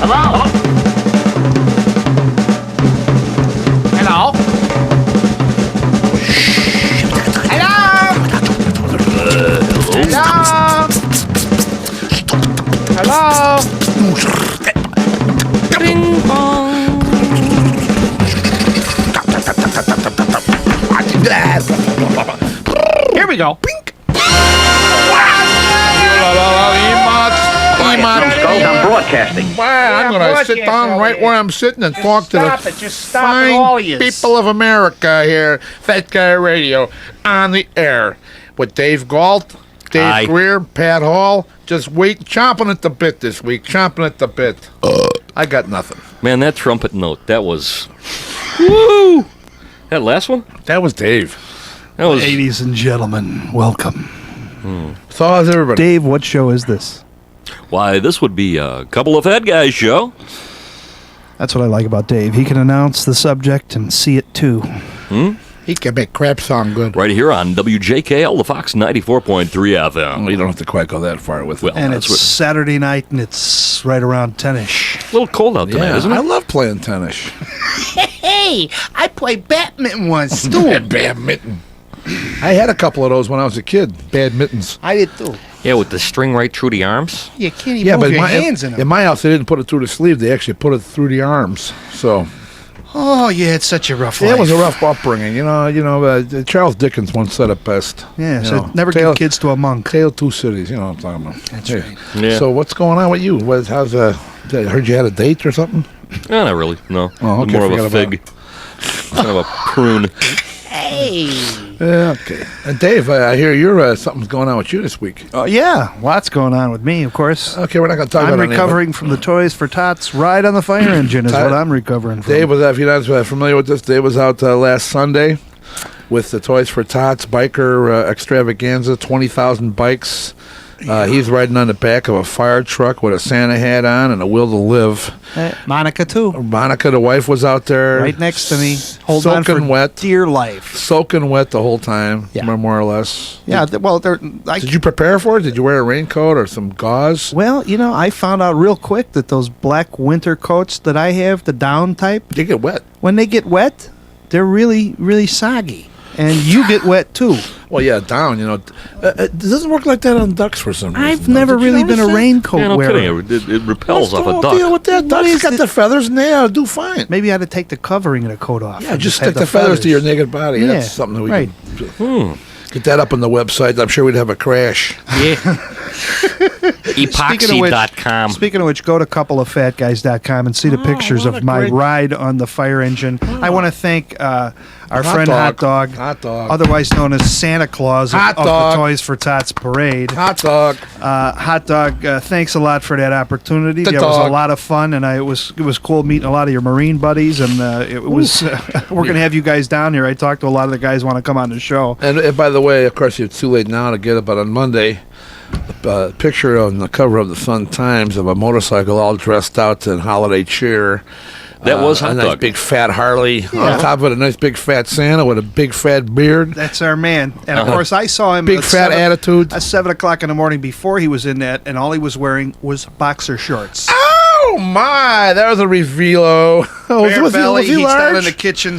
Hello? Hello? Hello? Ding bong. Here we go. Pink. I'm broadcasting. I'm going to sit down right where I'm sitting and talk to the fine people of America here. Fat Guy Radio on the air with Dave Galt, Dave Greer, Pat Hall. Just chomping at the bit this week. Chomping at the bit. I got nothing. Man, that trumpet note, that was... Woo! That last one? That was Dave. That was... Ladies and gentlemen, welcome. So how's everybody? Dave, what show is this? Why, this would be a Couple of Head Guys show. That's what I like about Dave. He can announce the subject and see it too. He can make crap sound good. Right here on WJKL, the Fox 94.3 FM. Well, you don't have to quite go that far with it. Well, And that's it's Saturday night and it's right around 10-ish. a little cold out tonight, Yeah, isn't it? I love playing tennis. Hey, I played badminton once, too. Badminton. I had a couple of those when I was a kid. Badmintons. I did, too. Yeah, with the string right through the arms. You can't even move your hands in them. in my house, they didn't put it through the sleeve. They actually put it through the arms. So Oh, you had such a rough life. it was a rough upbringing. Charles Dickens once said it best. Yeah, You so know, never Tale- give kids to a monk. Tale of Two Cities. You know what I'm talking about. That's Hey. right. Yeah. So what's going on with you? How's I heard you had a date or something? Not really, no. Oh, okay, More of a forget fig. Kind of a prune. Hey. Yeah, okay. And Dave, I hear something's going on with you this week. Yeah, lots going on with me, of course. Okay, we're not going to talk I'm about it. recovering from the Toys for Tots ride on the fire engine is what I'm recovering from. Dave was, if you're not familiar with this, Dave was out last Sunday with the Toys for Tots biker extravaganza, 20,000 bikes. He's riding on the back of a fire truck with a Santa hat on and a will to live. Monica, too. Monica, the wife, was out there. Right next to me. Hold on soaking for wet. dear life. Soaking wet the whole time, Yeah. more or less. Yeah, Did you prepare for it? Did you wear a raincoat or some gauze? Well, I found out real quick that those black winter coats that I have, the down type, They get wet. when they get wet, they're really, really soggy. And you get wet, too. Well, yeah, down, it doesn't work like that on ducks for some reason. I've never Did you really been a notice that? raincoat Yeah, no wearer. kidding. It repels What's off the a whole deal duck. with that? Ducks is got the- the feathers and they do fine. Maybe I had to take the covering of the coat off. Yeah, and just have stick the feathers to your naked body. Yeah, That's something that we right. can get that up on the website. I'm sure we'd have a crash. Yeah. Epoxy.com. Speaking of which, go to coupleoffatguys.com and see the pictures of my ride on the fire engine. I want to thank our friend Hot Dog, Hot Dog. otherwise known as Santa Claus Hot of Dog. the Toys for Tots Parade. Hot Dog. Hot Dog, thanks a lot for that opportunity. The It was a dog. lot of fun, and it was cool meeting a lot of your Marine buddies. And it was we're gonna have you guys down here. I talked to a lot of the guys who want to come on the show. And by the way, of course, it's too late now to get it, but on Monday, a picture on the cover of the Sun Times of a motorcycle all dressed out in holiday cheer. That was Hot a nice Dog. big fat Harley. On top of it, a nice big fat Santa with a big fat beard. That's our man. And of course, I saw him Big at fat attitude. at 7:00 in the morning before he was in that, and all he was wearing was boxer shorts. Oh my! That was a reveal. Bare belly. Was he He's down large? in the kitchen.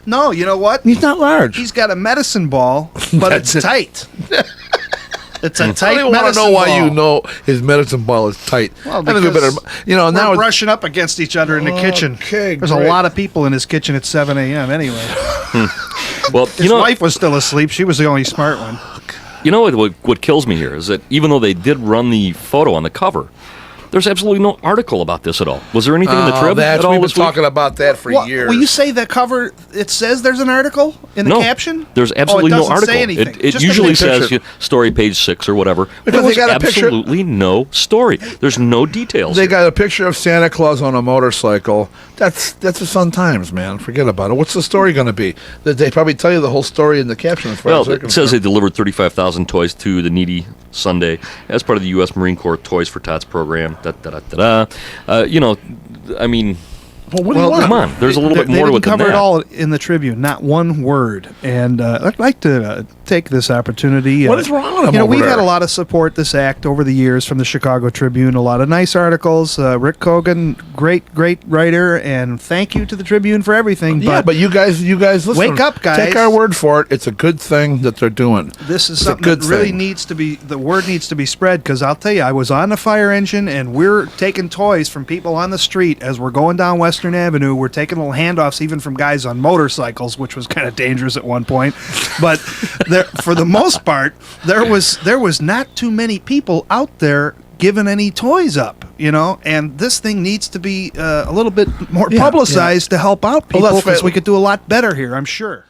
No, you know what? He's not large. He's got a medicine ball, but it's That's it. tight. It's a I tight don't want to medicine know why ball. you know his medicine ball is tight. Well, I think we because better, now We're it's, brushing up against each other in the kitchen. Okay, There's great. a lot of people in his kitchen at 7 a.m. anyway. Well, His wife was still asleep. She was the only smart one. what kills me here is that even though they did run the photo on the cover, there's absolutely no article about this at all. Was there anything in the Trib at all We've been this week? talking about that for years. Will you say the cover, it says there's an article in the No, caption? there's absolutely oh, it no doesn't article. Say anything. It Just a usually big says picture. story page 6 or whatever. Because There they got was a picture- absolutely no story. There's no details. They here. got a picture of Santa Claus on a motorcycle. That's the Sun Times, man. Forget about it. What's the story going to be? They probably tell you the whole story in the caption. As far Well, as they're it says they concerned. delivered 35,000 toys to the needy Sunday as part of the U.S. Marine Corps Toys for Tots program. I mean, Well, what do you want? come on. There's a little bit more they with didn't cover than it that. all in the Tribune, not one word. And I'd like to take this opportunity. What is wrong with him You know, over we've there? had a lot of support this act over the years from the Chicago Tribune. A lot of nice articles. Rick Kogan, great writer, and thank you to the Tribune for everything. Yeah, but you guys, listen. Wake up, guys. Take our word for it. It's a good thing that they're doing. This is It's a something good that really thing. needs to be, the word needs to be spread, because I'll tell you, I was on the fire engine and we're taking toys from people on the street as we're going down Western Avenue. We're taking little handoffs even from guys on motorcycles, which was kind of dangerous at one point. But there, for the most part, there was not too many people out there giving any toys up, you know, and this thing needs to be a little bit more publicized to help out people, Well, because we could do a lot better here, I'm sure.